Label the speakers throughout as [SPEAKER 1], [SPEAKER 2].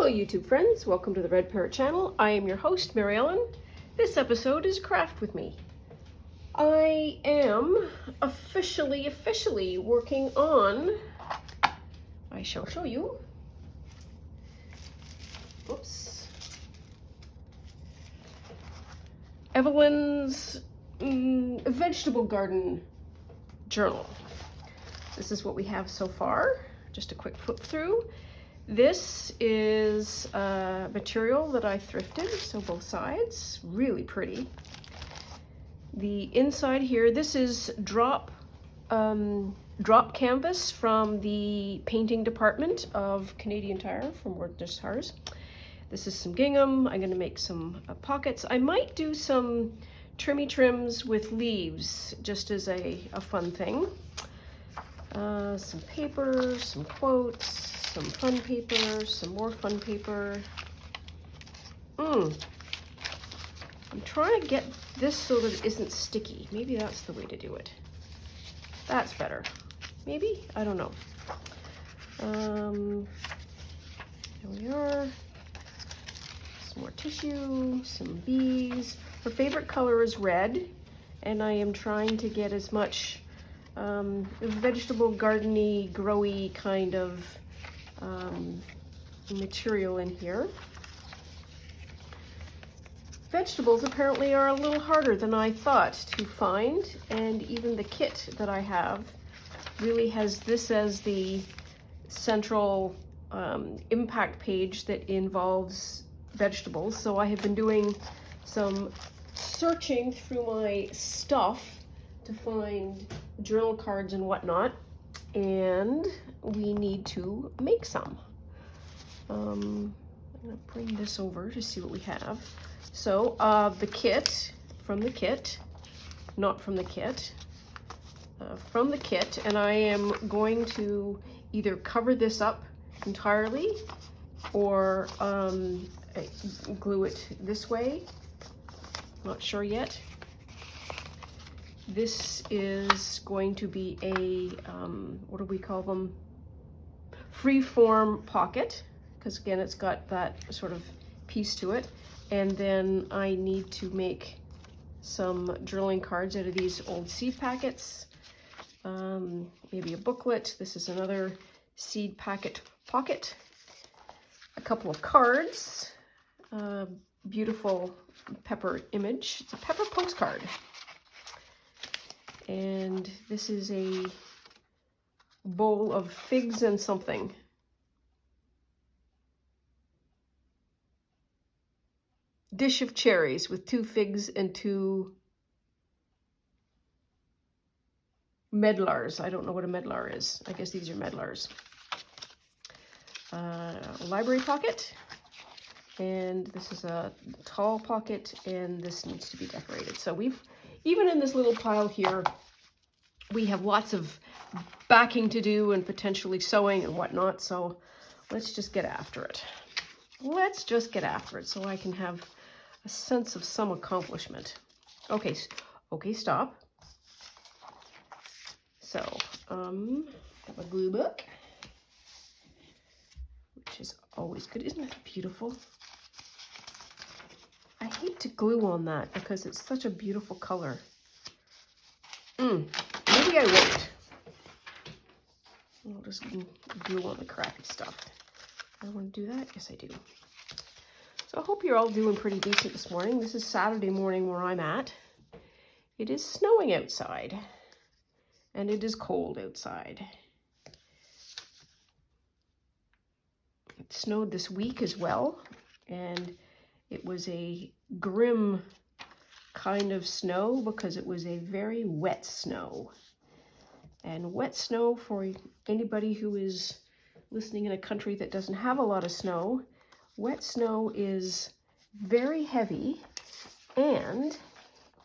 [SPEAKER 1] YouTube friends, welcome to the Red Parrot channel. I am your host, Mary Ellen. This episode is Craft With Me. I am officially working on, I shall show you, oops, Evelyn's vegetable garden journal. This is what we have so far. Just a quick flip through. This is material that I thrifted, so both sides, really pretty. The inside here, this is drop canvas from the painting department of Canadian Tire, from Worcester Tires. This is some gingham. I'm going to make some pockets. I might do some trimmy trims with leaves, just as a fun thing. Some paper, some quotes, some fun paper, some more fun paper. I'm trying to get this so that it isn't sticky. Maybe that's the way to do it. That's better. Maybe? I don't know. Here we are. Some more tissue, some bees. Her favorite color is red, and I am trying to get as much vegetable garden-y, growy kind of material in here. Vegetables apparently are a little harder than I thought to find, and even the kit that I have really has this as the central impact page that involves vegetables. So I have been doing some searching through my stuff to find journal cards and whatnot, and we need to make some. I'm gonna bring this over to see what we have. So the kit, from the kit, not from the kit, from the kit, and I am going to either cover this up entirely or glue it this way, not sure yet. This is going to be a, what do we call them? Free-form pocket, because again, it's got that sort of piece to it. And then I need to make some journaling cards out of these old seed packets. Maybe a booklet. This is another seed packet pocket. A couple of cards. Beautiful pepper image. It's a pepper postcard. And this is a bowl of figs and something. Dish of cherries with 2 figs and 2 medlars. I don't know what a medlar is. I guess these are medlars. Library pocket. And this is a tall pocket, and this needs to be decorated. So we've, even in this little pile here, we have lots of backing to do and potentially sewing and whatnot. So let's just get after it. Let's just get after it so I can have a sense of some accomplishment. Okay, stop. So, I have a glue book, which is always good. Isn't that beautiful? I hate to glue on that because it's such a beautiful color. Maybe I won't. I'll just glue on the crappy stuff. I want to do that? Yes, I do. So I hope you're all doing pretty decent this morning. This is Saturday morning where I'm at. It is snowing outside, and it is cold outside. It snowed this week as well, and it was a grim kind of snow because it was a very wet snow. And wet snow, for anybody who is listening in a country that doesn't have a lot of snow, wet snow is very heavy, and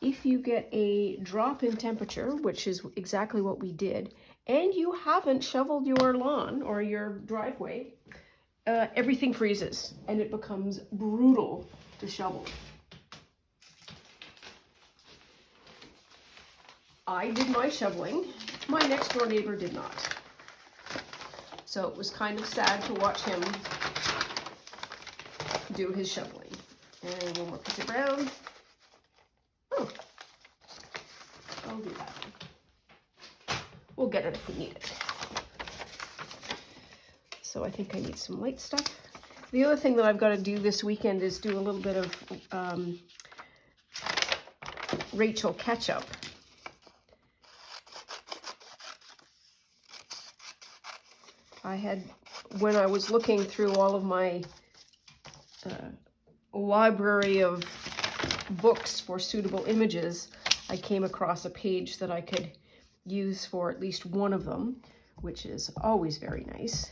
[SPEAKER 1] if you get a drop in temperature, which is exactly what we did, and you haven't shoveled your lawn or your driveway, everything freezes and it becomes brutal to shovel. I did my shoveling. My next door neighbor did not. So it was kind of sad to watch him do his shoveling. And one more piece of brown. Oh, I'll do that one. We'll get it if we need it. So I think I need some light stuff. The other thing that I've got to do this weekend is do a little bit of Rachel catch-up. When I was looking through all of my library of books for suitable images, I came across a page that I could use for at least one of them, which is always very nice.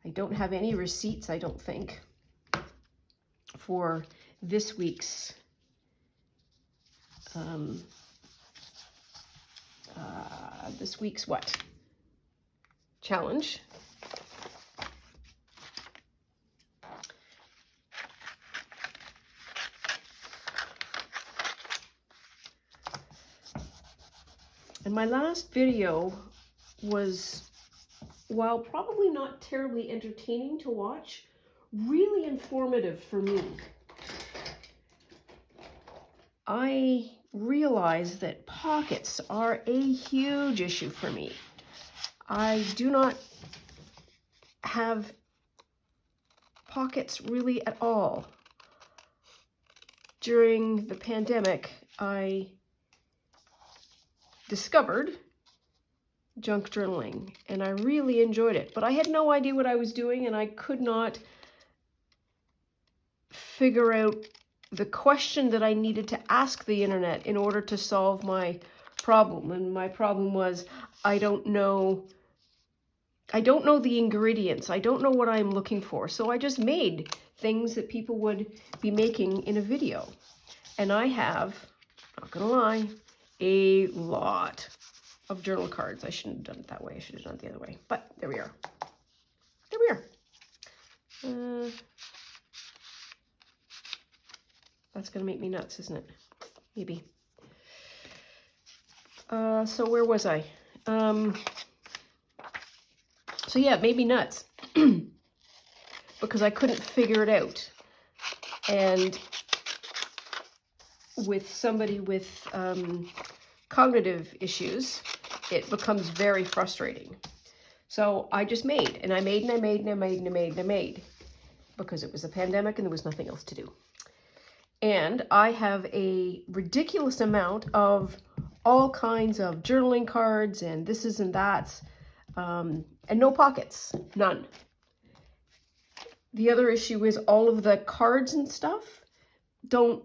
[SPEAKER 1] I don't have any receipts, I don't think, for this week's what? Challenge. And my last video was, while probably not terribly entertaining to watch, really informative for me. I realize that pockets are a huge issue for me. I do not have pockets really at all. During the pandemic, I discovered junk journaling, and I really enjoyed it, but I had no idea what I was doing, and I could not figure out the question that I needed to ask the internet in order to solve my problem. And my problem was, I don't know the ingredients. I don't know what I'm looking for. So I just made things that people would be making in a video. And I have, not gonna lie, a lot of journal cards. I shouldn't have done it that way. I should have done it the other way. But there we are. There we are. That's gonna make me nuts, isn't it? Maybe. So where was I? So yeah, it made me nuts because I couldn't figure it out. And with somebody with cognitive issues, it becomes very frustrating. So I just made, and I made, and I made, and I made, and I made, and I made, because it was a pandemic and there was nothing else to do. And I have a ridiculous amount of all kinds of journaling cards and thises and that's, and no pockets, none. The other issue is all of the cards and stuff don't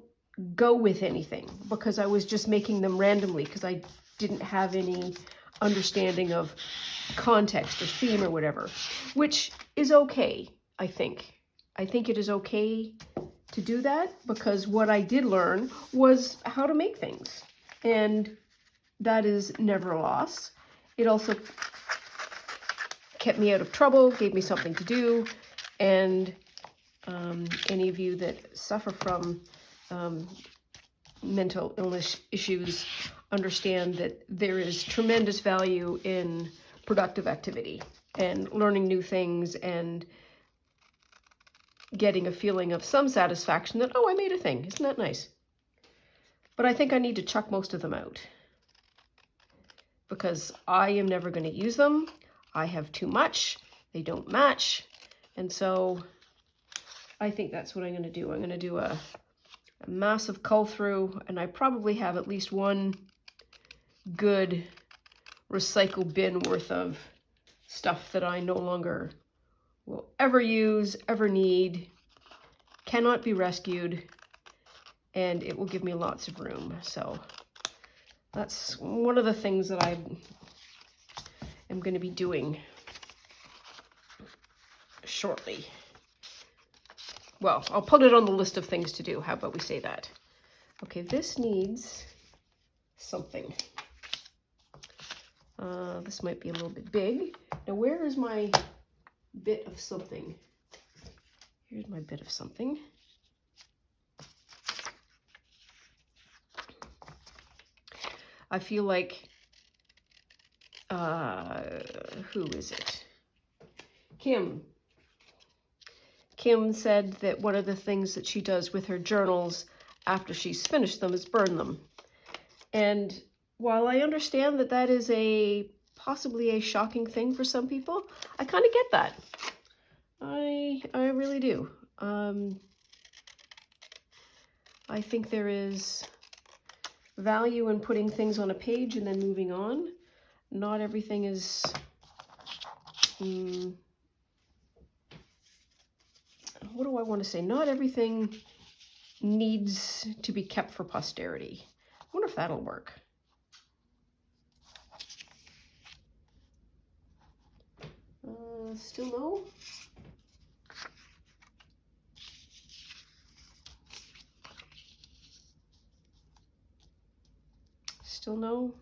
[SPEAKER 1] go with anything because I was just making them randomly because I didn't have any understanding of context or theme or whatever, which is okay, I think. I think it is okay to do that because what I did learn was how to make things, and that is never a loss. It also kept me out of trouble, gave me something to do, and any of you that suffer from mental illness issues understand that there is tremendous value in productive activity and learning new things and getting a feeling of some satisfaction that, oh, I made a thing. Isn't that nice? But I think I need to chuck most of them out because I am never going to use them. I have too much. They don't match. And so I think that's what I'm going to do. I'm going to do a massive cull through, and I probably have at least one good recycle bin worth of stuff that I no longer will ever use, ever need, cannot be rescued, and it will give me lots of room. So that's one of the things that I am going to be doing shortly. Well, I'll put it on the list of things to do. How about we say that? Okay, this needs something. This might be a little bit big. Now, where is my bit of something? Here's my bit of something. I feel like, who is it? Kim Kim said that one of the things that she does with her journals after she's finished them is burn them. And while I understand that that is possibly a shocking thing for some people, I kind of get that. I really do. I think there is value in putting things on a page and then moving on. Not everything is, what do I want to say? Not everything needs to be kept for posterity. I wonder if that'll work. Still no? Still no?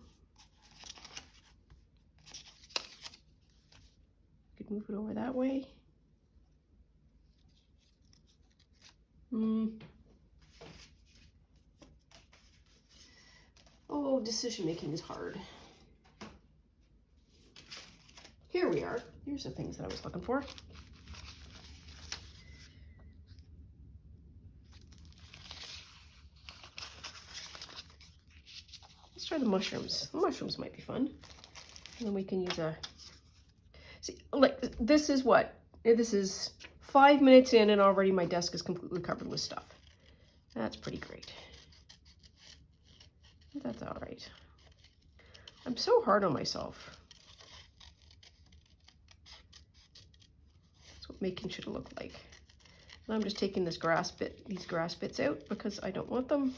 [SPEAKER 1] Could move it over that way. Oh, decision making is hard. Here we are. Here's the things that I was looking for. Let's try the mushrooms. The mushrooms might be fun. And then we can use a... See, like, this is what? This is 5 minutes in and already my desk is completely covered with stuff. That's pretty great. That's all right. I'm so hard on myself. That's what making should look like. And I'm just taking these grass bits out because I don't want them.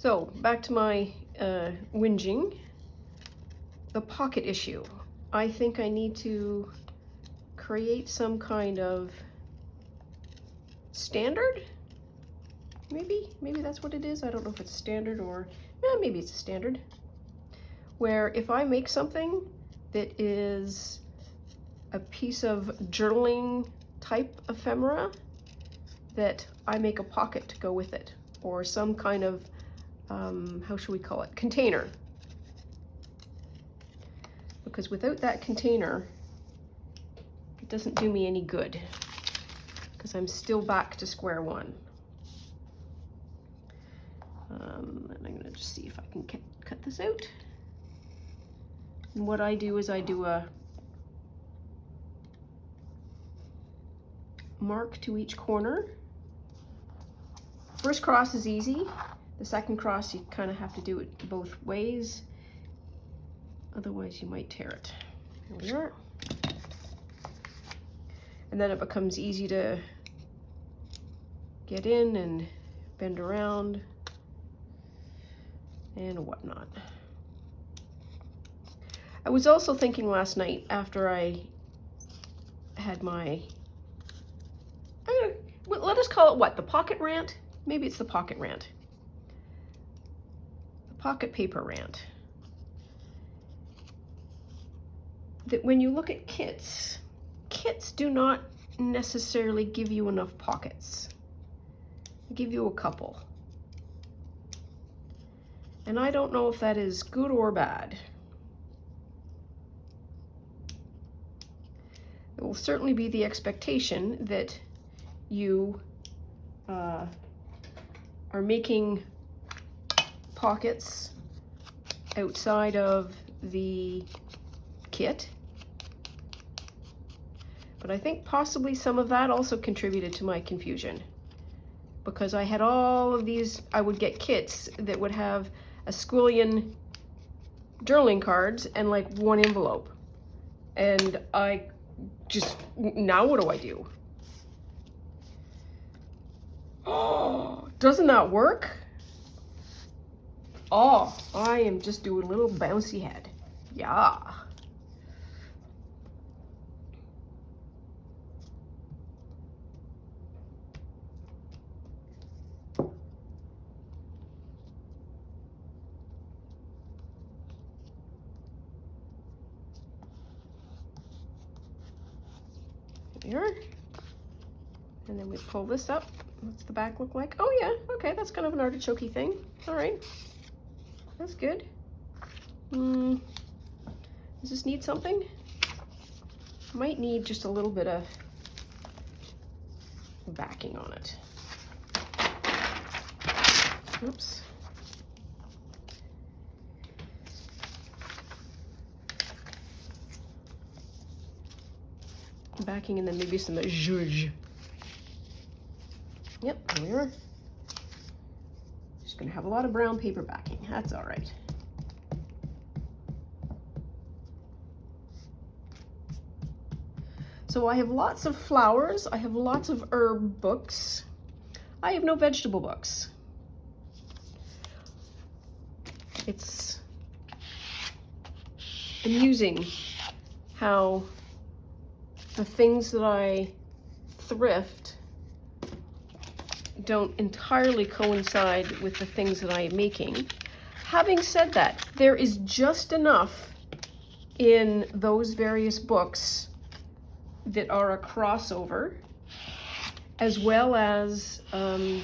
[SPEAKER 1] So back to my whinging, the pocket issue. I think I need to create some kind of standard. Maybe that's what it is. I don't know if it's a standard or maybe it's a standard. Where if I make something that is a piece of journaling type ephemera, that I make a pocket to go with it, or some kind of how should we call it? Container. Because without that container, it doesn't do me any good. Because I'm still back to square one. And I'm going to just see if I can cut this out. And what I do is I do a mark to each corner. First cross is easy. The second cross, you kind of have to do it both ways. Otherwise, you might tear it. Here we are. And then it becomes easy to get in and bend around and whatnot. I was also thinking last night after I had my, let us call it what? The pocket rant? Maybe it's the pocket rant. Pocket paper rant. That when you look at kits do not necessarily give you enough pockets. They give you a couple. And I don't know if that is good or bad. It will certainly be the expectation that you are making pockets outside of the kit. But I think possibly some of that also contributed to my confusion. Because I had all of these, I would get kits that would have a squillion journaling cards and like one envelope. And I just, now what do I do? Oh, doesn't that work? Oh, I am just doing a little bouncy head. Yeah. we are. And then we pull this up. What's the back look like? Oh yeah, okay, that's kind of an artichoke-y thing. All right, that's good. Does this need something? Might need just a little bit of backing on it. Oops. Backing and then maybe some zhuzh. Yep, here we are. Just gonna have a lot of brown paper backing. That's all right. So I have lots of flowers. I have lots of herb books. I have no vegetable books. It's amusing how the things that I thrift don't entirely coincide with the things that I am making. Having said that, there is just enough in those various books that are a crossover, as well as a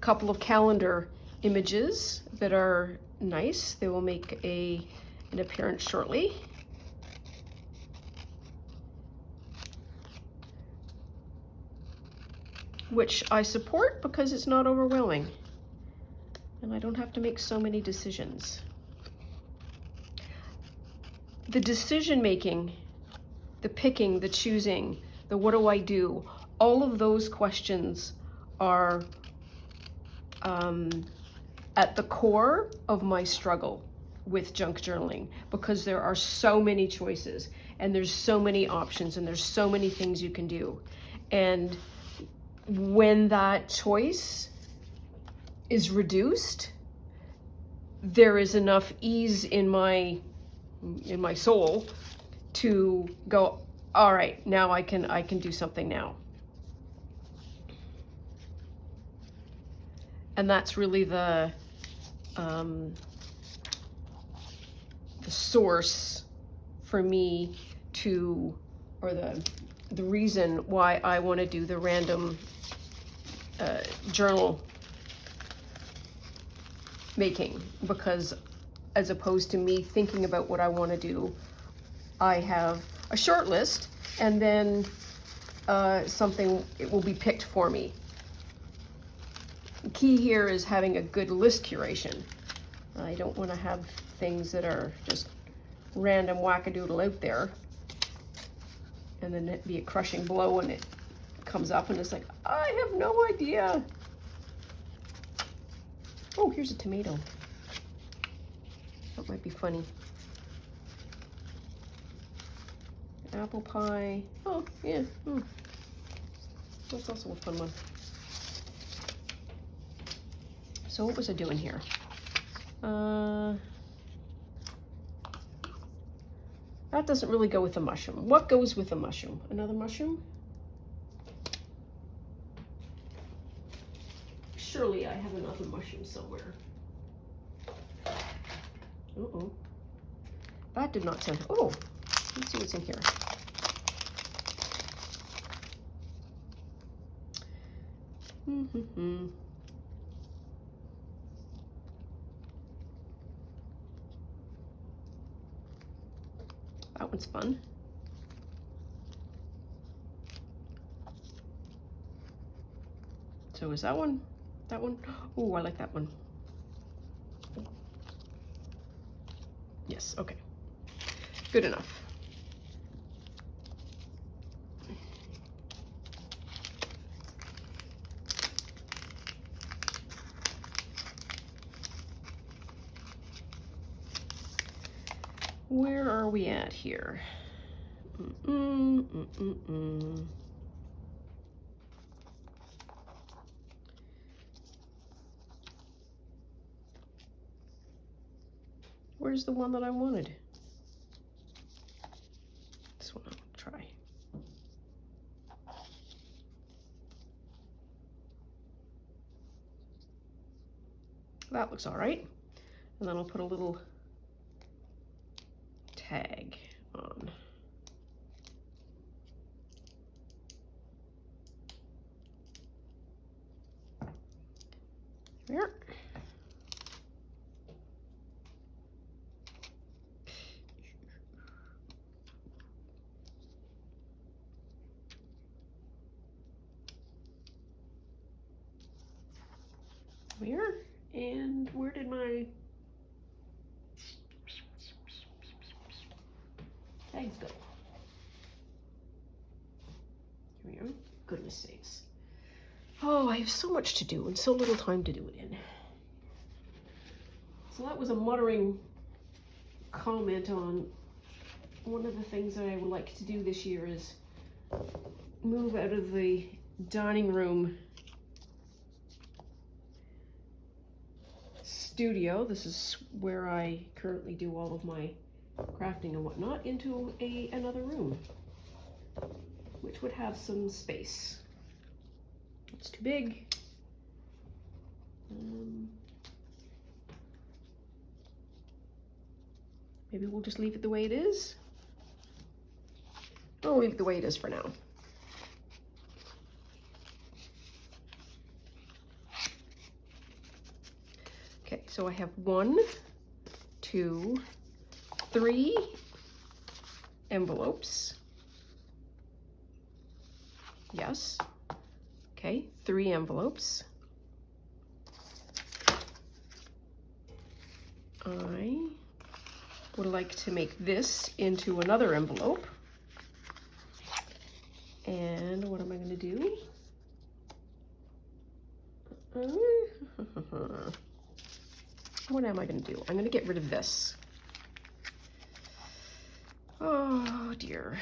[SPEAKER 1] couple of calendar images that are nice. They will make an appearance shortly. Which I support because it's not overwhelming and I don't have to make so many decisions. The decision making, the picking, the choosing, the what do I do, all of those questions are at the core of my struggle with junk journaling, because there are so many choices and there's so many options and there's so many things you can do. And when that choice is reduced, there is enough ease in my soul to go, all right, now I can do something now. And that's really the source for me to, or the reason why I want to do the random journal making, because as opposed to me thinking about what I want to do, I have a short list and then something, it will be picked for me. The key here is having a good list curation. I don't want to have things that are just random wackadoodle out there and then it be a crushing blow when it comes up and it's like, I have no idea. Oh, here's a tomato. That might be funny. Apple pie. Oh, yeah. That's also a fun one. So what was I doing here? That doesn't really go with the mushroom. What goes with the mushroom? Another mushroom? Surely I have another mushroom somewhere. Uh-oh. That did not sound... Oh, let's see what's in here. That one's fun. So is that one? That one? Oh, I like that one. Yes, okay. Good enough. Where are we at here? Where's the one that I wanted? This one I'll try. That looks all right. And then I'll put a little tag on. have so much to do and so little time to do it in. So that was a muttering comment on one of the things that I would like to do this year is move out of the dining room studio. This is where I currently do all of my crafting and whatnot, into another room, which would have some space. It's too big. Maybe we'll just leave it the way it is. I'll leave it the way it is for now. Okay, so I have 1, 2, 3 envelopes. Yes. Okay, 3 envelopes. I would like to make this into another envelope. And what am I going to do? What am I going to do? I'm going to get rid of this. Oh dear.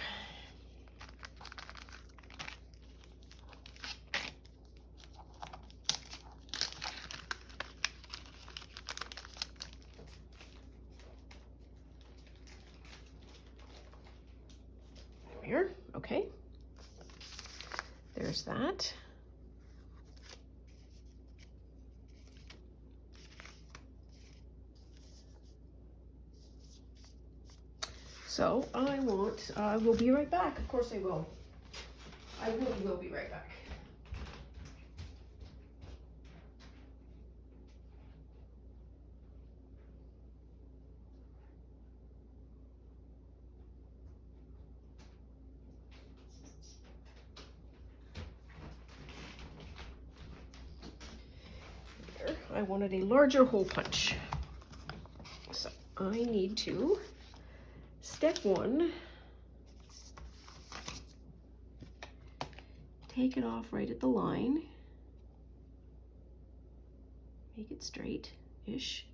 [SPEAKER 1] Here, okay. There's that. So I will be right back. Of course I will. I really will be right back. There, I wanted a larger hole punch. So I need to step 1, take it off right at the line, make it straight-ish,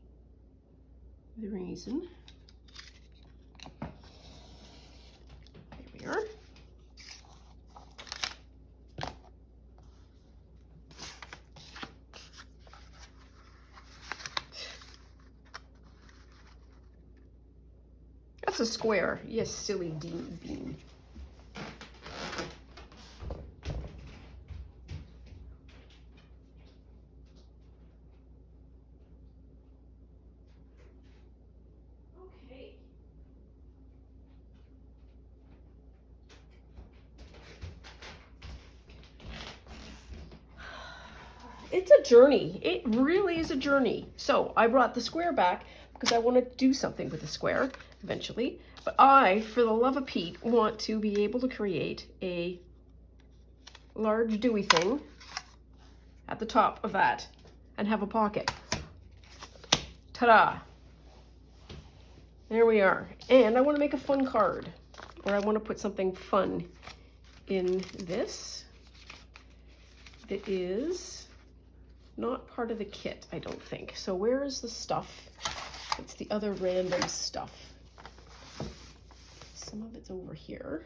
[SPEAKER 1] with a reason. There we are. That's a square. Yes, silly bean. Okay. It's a journey. It really is a journey. So I brought the square back because I want to do something with the square eventually. But I, for the love of Pete, want to be able to create a large dewy thing at the top of that and have a pocket. Ta-da! There we are. And I want to make a fun card, or I want to put something fun in this that is not part of the kit, I don't think. So where is the stuff? It's the other random stuff. Some of it's over here.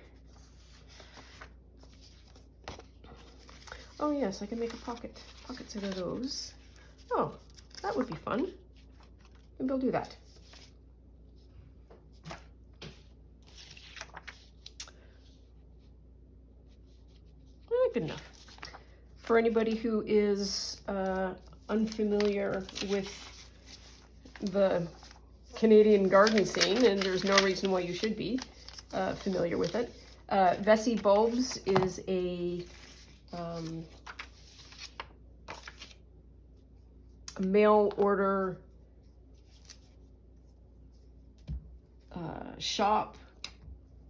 [SPEAKER 1] Oh yes, I can make a pockets out of those. Oh, that would be fun. Maybe I'll do that. Good enough. For anybody who is unfamiliar with the Canadian garden scene, and there's no reason why you should be familiar with it, S2e Bulbs is a mail order shop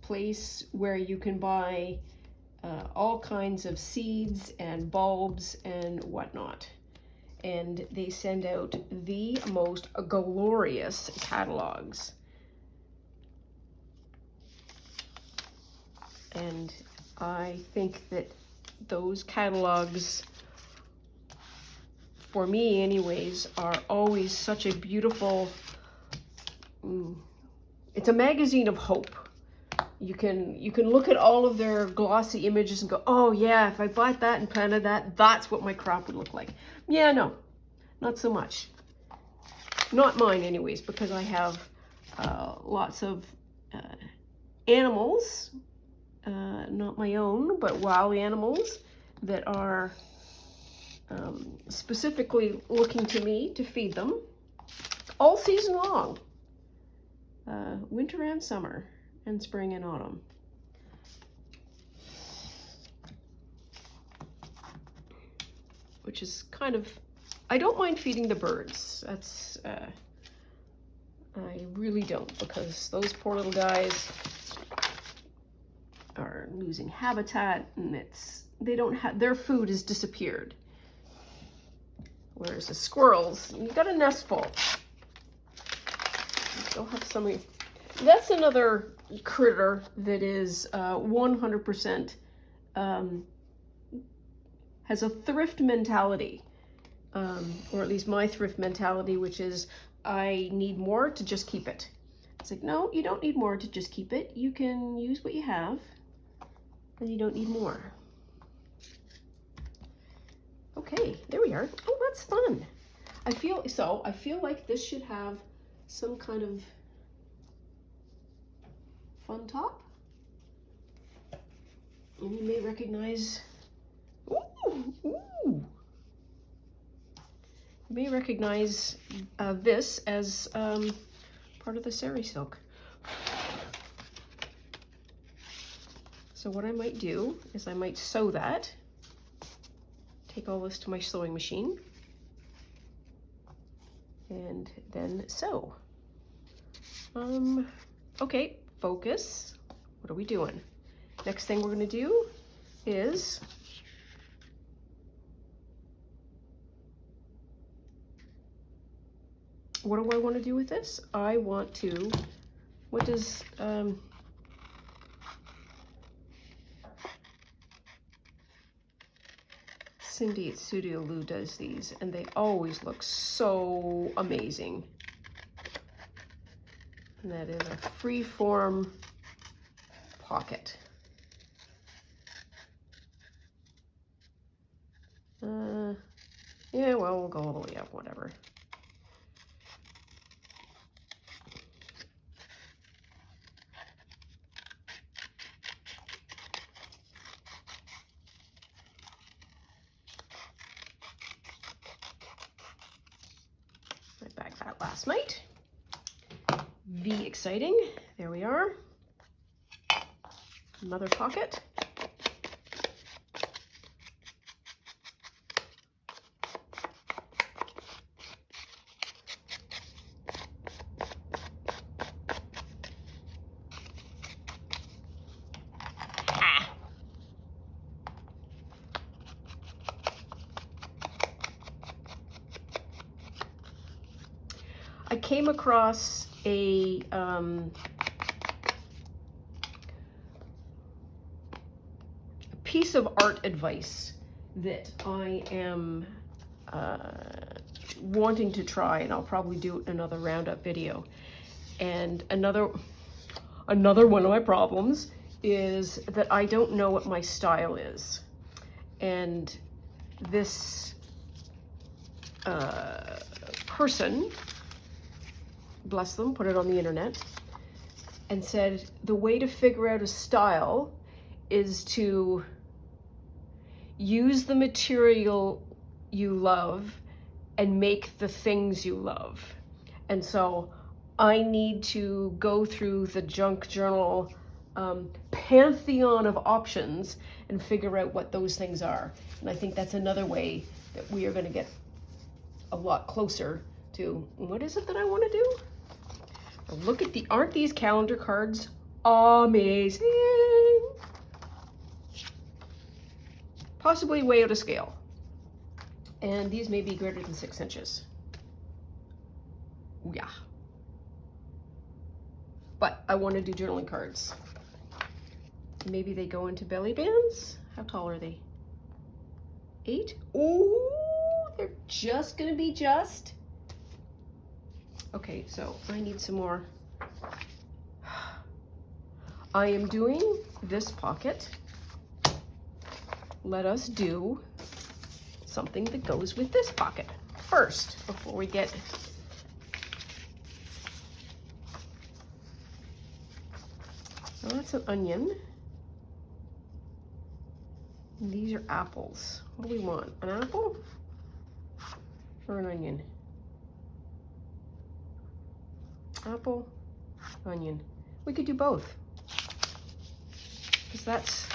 [SPEAKER 1] place where you can buy all kinds of seeds and bulbs and whatnot. And they send out the most glorious catalogs. And I think that those catalogs for me anyways, are always such a beautiful, it's a magazine of hope. You can look at all of their glossy images and go, oh yeah, if I bought that and planted that, that's what my crop would look like. Yeah, no, not so much. Not mine anyways, because I have lots of animals, not my own, but wild animals that are specifically looking to me to feed them all season long, winter and summer, and spring and autumn. Which is kind of, I don't mind feeding the birds. That's, I really don't, because those poor little guys are losing habitat, and they don't have, their food has disappeared. Whereas the squirrels, you got a nest full. They'll have some. That's another critter that is 100% has a thrift mentality, or at least my thrift mentality, which is I need more to just keep it. It's like, no, you don't need more to just keep it. You can use what you have, and you don't need more. Okay, there we are. Oh, that's fun. I feel like this should have some kind of fun top. And you may recognize, you may recognize this as part of the sari silk. So what I might do is I might sew that. Take all this to my sewing machine and then sew. Okay, focus. What are we doing? Next thing we're going to do is what do I want to do with this? I want to, what does, Cindy at Studio Lou does these, and they always look so amazing. And that is a free-form pocket. Yeah, well, we'll go all the way up, whatever. I bagged that last night. V exciting. There we are. Another pocket. I came across a piece of art advice that I am wanting to try, and I'll probably do another roundup video. And another one of my problems is that I don't know what my style is. And this person, bless them, put it on the internet and said the way to figure out a style is to use the material you love and make the things you love. And so I need to go through the junk journal pantheon of options and figure out what those things are. And I think that's another way that we are going to get a lot closer to what is it that I want to do? Look at aren't these calendar cards amazing? Possibly way out of scale. And these may be greater than 6 inches. Yeah. But I want to do journaling cards. Maybe they go into belly bands. How tall are they? 8? Oh, They're just gonna be just. Okay, so I need some more. I am doing this pocket. Let us do something that goes with this pocket first before we get. So that's an onion. And these are apples. What do we want? An apple or an onion? Apple, onion. We could do both. Because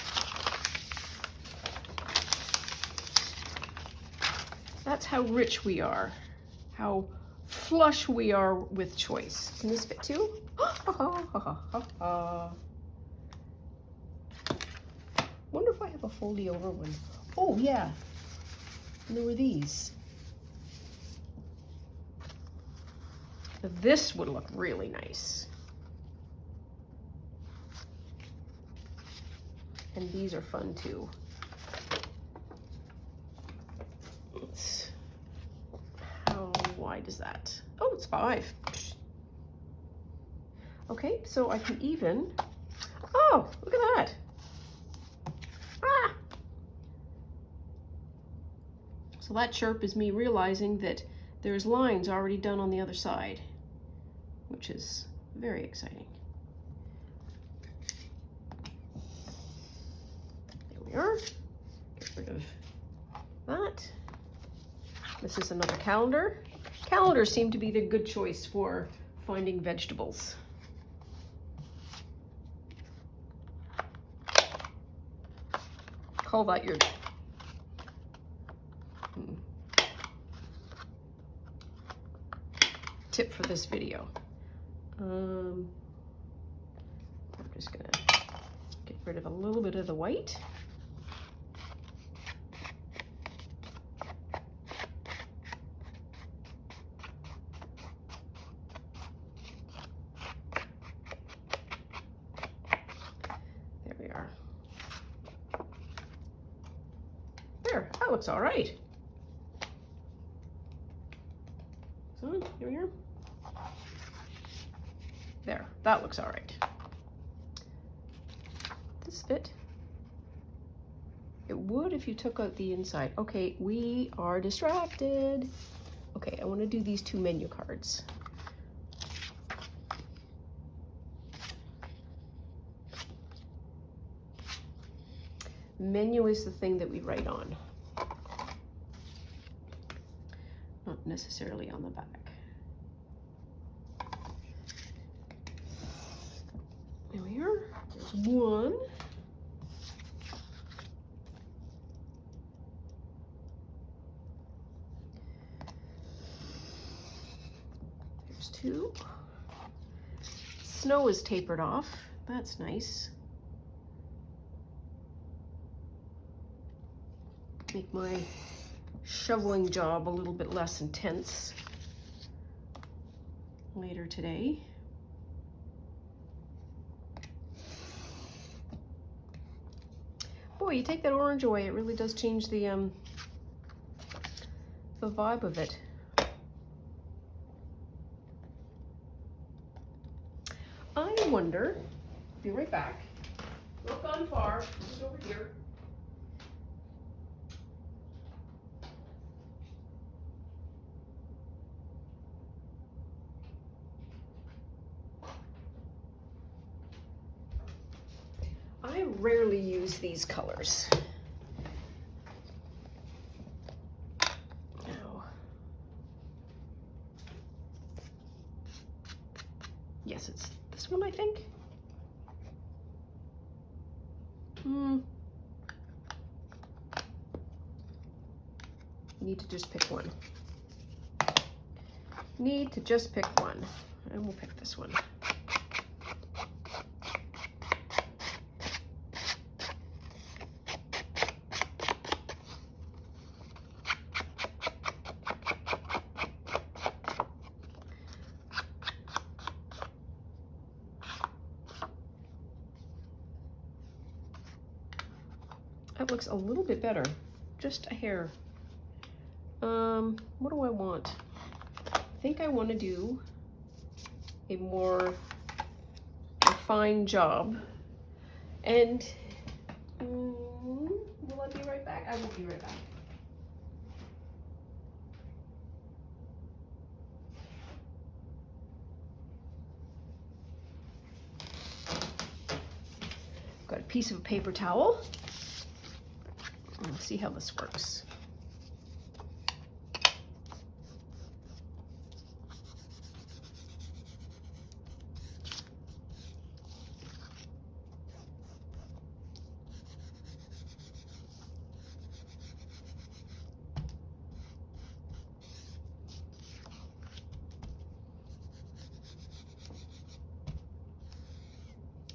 [SPEAKER 1] that's how rich we are. How flush we are with choice. Can this fit too? Wonder if I have a foldy over one. Oh yeah, and there were these. This would look really nice. And these are fun too. How wide is that? Oh, it's 5. Okay, so I can even, oh, look at that. Ah! So that chirp is me realizing that there's lines already done on the other side, which is very exciting. There we are. Get rid of that. This is another calendar. Calendars seem to be the good choice for finding vegetables. Call that your tip for this video. I'm just gonna get rid of a little bit of the white. There we are. There, that looks all right. So here we are. There, that looks all right. This fit. It would if you took out the inside. Okay, we are distracted. Okay, I want to do these 2 menu cards. Menu is the thing that we write on, not necessarily on the back. There we are. There's 1. There's 2. Snow is tapered off. That's nice. Make my shoveling job a little bit less intense later today. Boy, you take that orange away, it really does change the vibe of it. I wonder, be right back. Not gone far, just over here. I rarely use these colors. Now, yes, it's this one, I think. Need to just pick one. Need to just pick one. And we'll pick this one. That looks a little bit better, just a hair. What do I want? I think I want to do a more refined job. And will I be right back? I will be right back. Got a piece of a paper towel. Let's see how this works.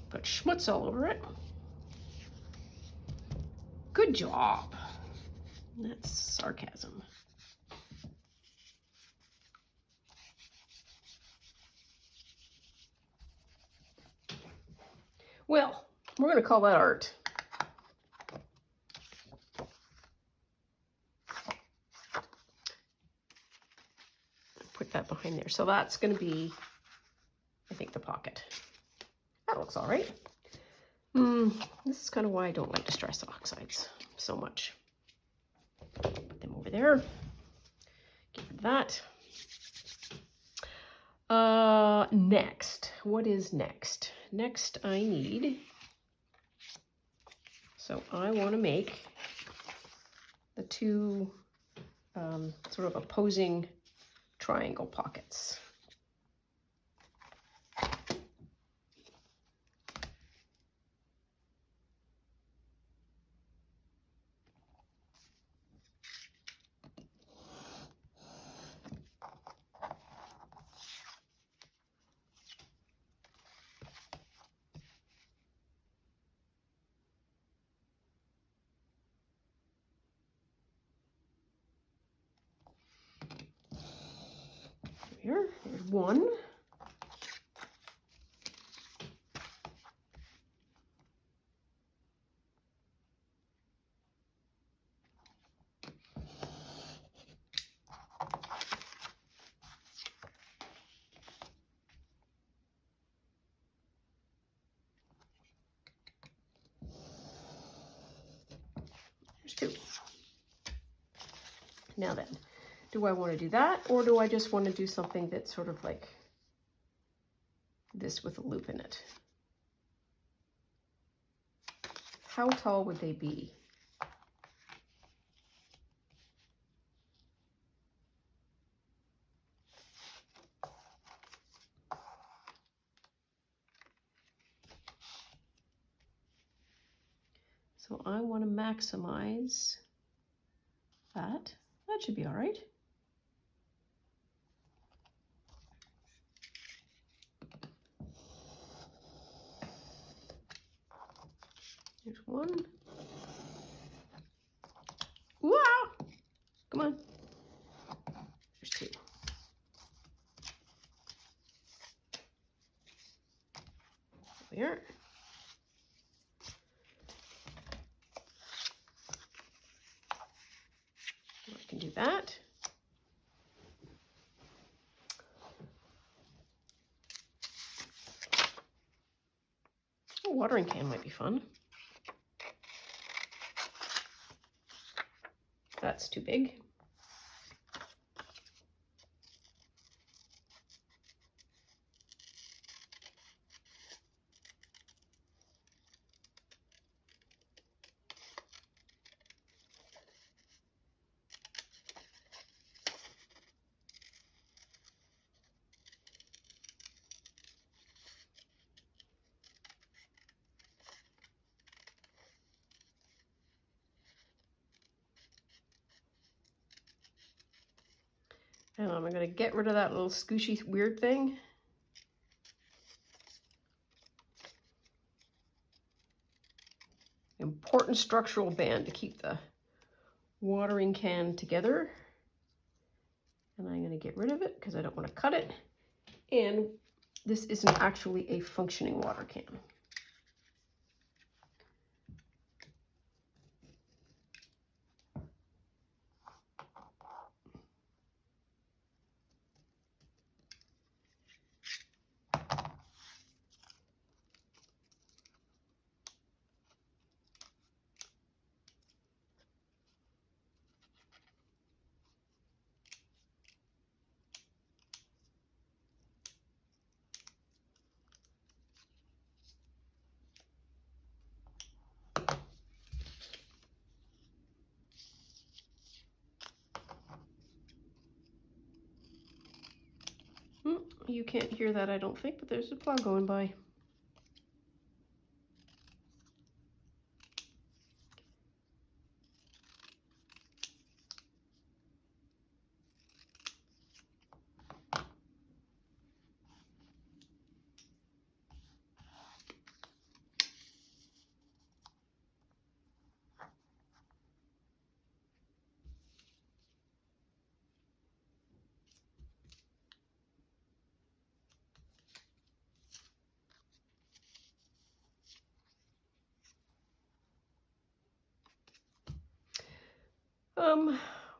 [SPEAKER 1] Put schmutz all over it. Good job. That's sarcasm. Well, we're going to call that art. Put that behind there. So that's going to be, I think, the pocket. That looks all right. This is kind of why I don't like distress oxides so much. Put them over there. Get rid of that. Next, what is next? Next I need, so I want to make the two sort of opposing triangle pockets. Here's one. There's two. Now then, do I want to do that, or do I just want to do something that's sort of like this with a loop in it? How tall would they be? So I want to maximize that. That should be all right. There's one. Wow! Come on. There's two. There. I can do that. A watering can might be fun. That's too big. And I'm going to get rid of that little scooshy weird thing. Important structural band to keep the watering can together. And I'm going to get rid of it because I don't want to cut it. And this isn't actually a functioning water can. you can't hear that, I don't think, but there's a plow going by.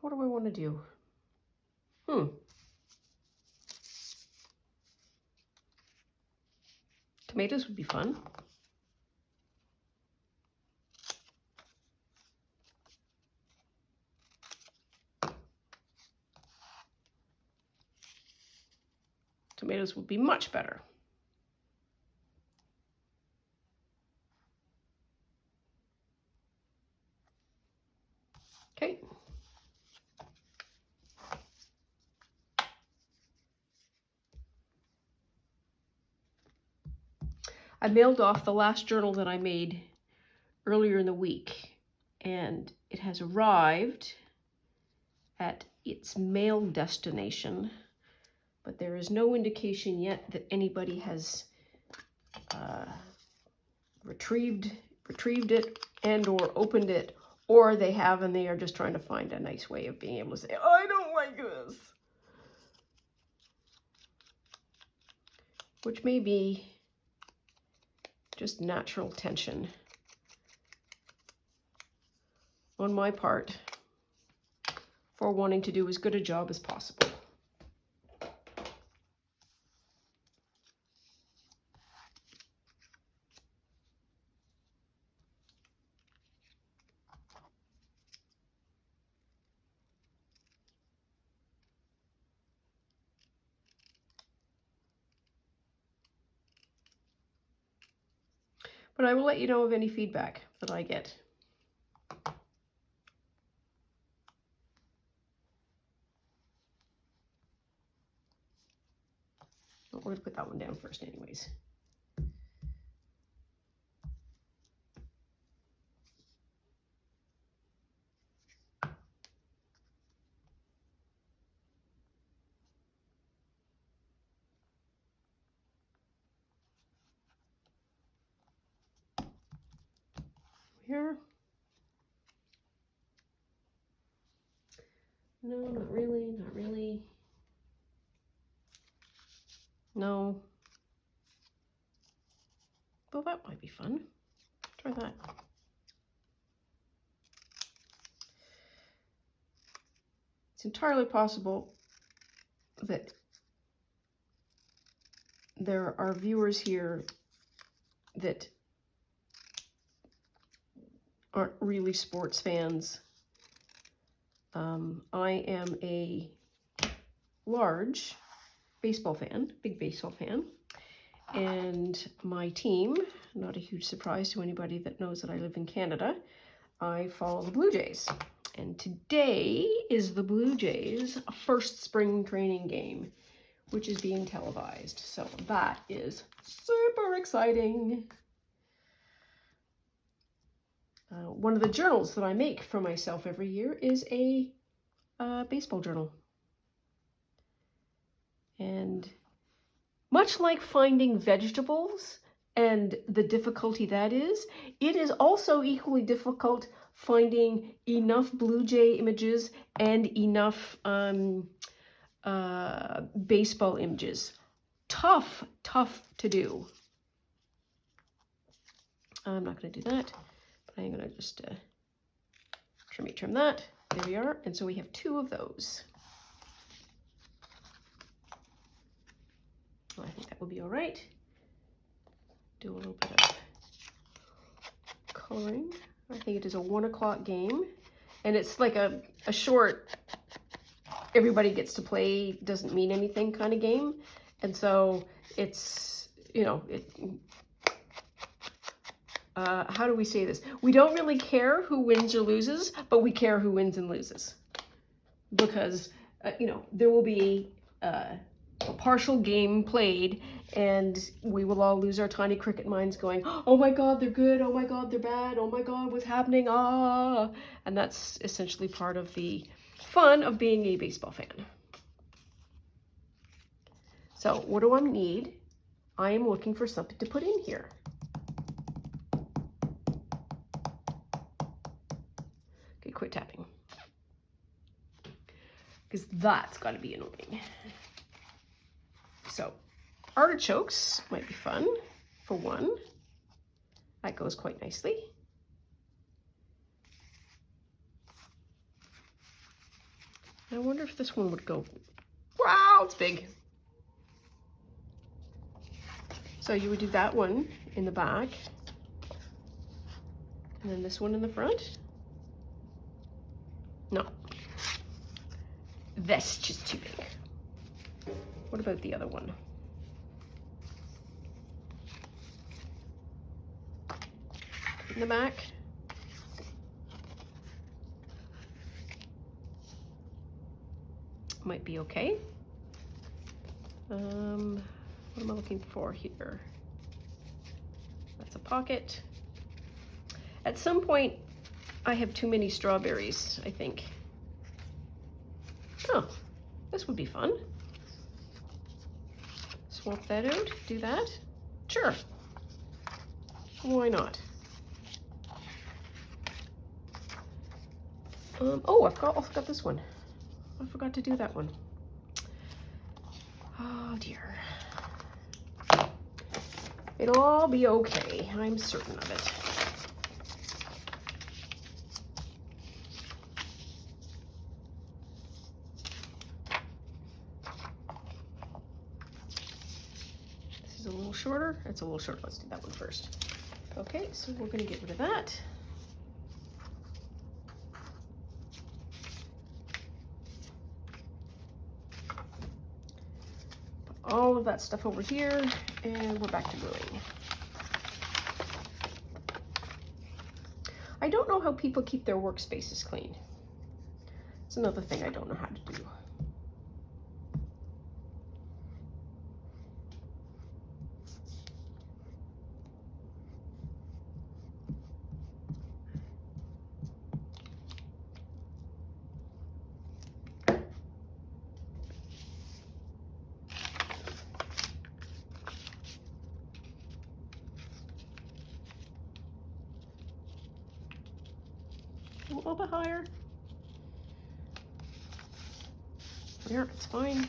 [SPEAKER 1] What do I want to do? Tomatoes would be fun. Tomatoes would be much better. Okay. I mailed off the last journal that I made earlier in the week, and it has arrived at its mail destination, but there is no indication yet that anybody has retrieved it and or opened it, or they have and they are just trying to find a nice way of being able to say, I don't like this. Which may be just natural tension on my part for wanting to do as good a job as possible. But I will let you know of any feedback that I get. We're going to put that one down first anyways. Here. No, not really, not really. No. Well, that might be fun. Try that. It's entirely possible that there are viewers here that aren't really sports fans. I am a large baseball fan, big baseball fan, and my team, not a huge surprise to anybody that knows that I live in Canada, I follow the Blue Jays. And today is the Blue Jays' first spring training game, which is being televised. So that is super exciting. One of the journals that I make for myself every year is a baseball journal. And much like finding vegetables and the difficulty that is, it is also equally difficult finding enough Blue Jay images and enough baseball images. Tough to do. I'm not going to do that, but I'm going to just trim that. There we are. And so we have two of those. Well, I think that will be all right. Do a little bit of coloring. I think it is a 1 o'clock game, and it's like a short, everybody gets to play, doesn't mean anything kind of game. And so it's, you know, how do we say this? We don't really care who wins or loses, but we care who wins and loses. Because, you know, there will be a partial game played, and we will all lose our tiny cricket minds going, oh my God, they're good. Oh my God, they're bad. Oh my God, what's happening? Ah. And that's essentially part of the fun of being a baseball fan. So what do I need? I am looking for something to put in here. Okay, quit tapping. Because that's got to be annoying. So artichokes might be fun for one. That goes quite nicely. I wonder if this one would go. Wow, it's big. So you would do that one in the back, and then this one in the front. No, that's just too big. What about the other one? In the back. Might be okay. What am I looking for here? That's a pocket. At some point, I have too many strawberries, I think. Oh, this would be fun. Swap that out, do that. Sure. Why not? Oh, I've got this one. I forgot to do that one. Oh dear. It'll all be okay. I'm certain of it. This is a little shorter. It's a little shorter. Let's do that one first. Okay, so we're going to get rid of that. All of that stuff over here, and we're back to gluing. I don't know how people keep their workspaces clean. It's another thing I don't know how to do. A little bit higher. There, it's fine.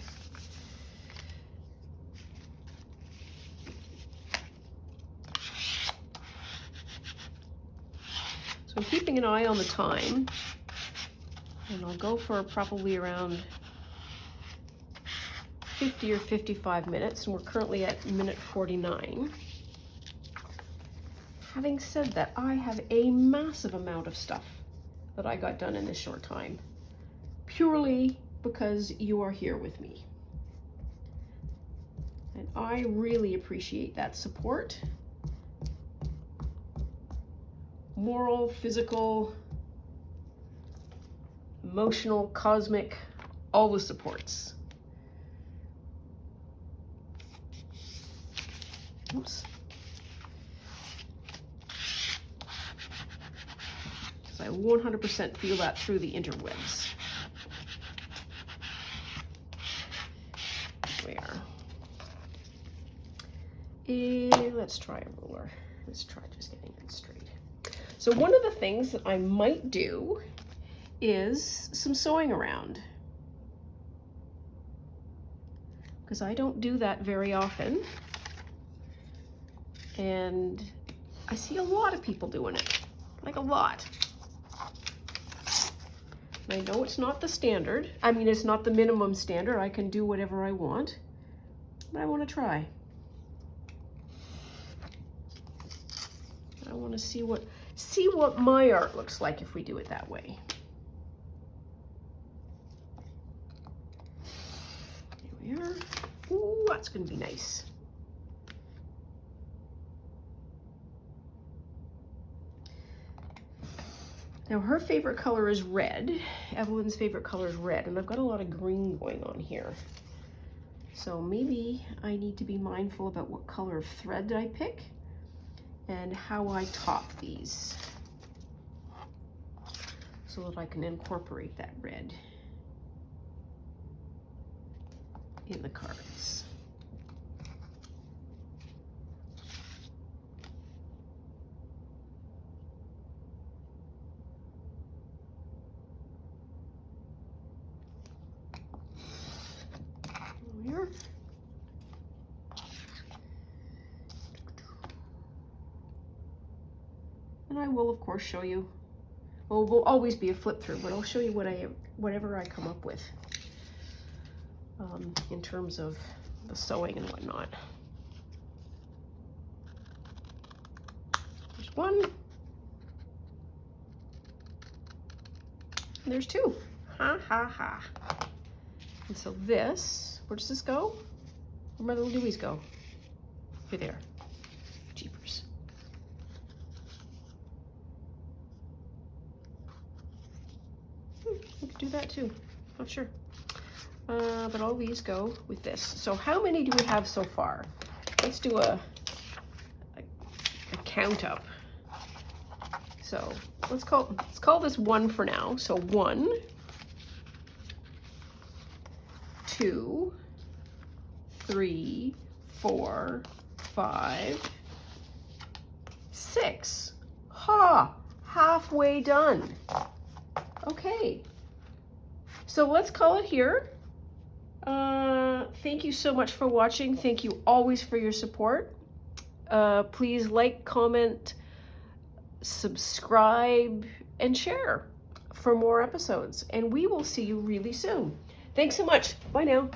[SPEAKER 1] So I'm keeping an eye on the time, and I'll go for probably around 50 or 55 minutes, and we're currently at minute 49. Having said that, I have a massive amount of stuff that I got done in this short time, purely because you are here with me. And I really appreciate that support. Moral, physical, emotional, cosmic, all the supports. Oops. I 100% feel that through the interwebs. There. Let's try a ruler. Let's try just getting it straight. So one of the things that I might do is some sewing around, because I don't do that very often, and I see a lot of people doing it, like a lot. I know it's not the standard. I mean, it's not the minimum standard. I can do whatever I want, but I want to try. I want to see what my art looks like if we do it that way. Here we are. Ooh, that's going to be nice. Now her favorite color is red. Evelyn's favorite color is red, and I've got a lot of green going on here. So maybe I need to be mindful about what color of thread I pick and how I top these so that I can incorporate that red in the cards. Here. And I will of course show you, well, it will always be a flip through, but I'll show you whatever I come up with in terms of the sewing and whatnot. There's one. And there's two. Ha ha ha. And so this, where does this go? Where my little doobies go? Here they are. Jeepers. We could do that too. Not sure. But all these go with this. So how many do we have so far? Let's do a count up. So let's call this 1 for now. So 1, 2, 3, 4, 5, 6. Ha! Halfway done. Okay. So let's call it here. Thank you so much for watching. Thank you always for your support. Please like, comment, subscribe, and share for more episodes. And we will see you really soon. Thanks so much. Bye now.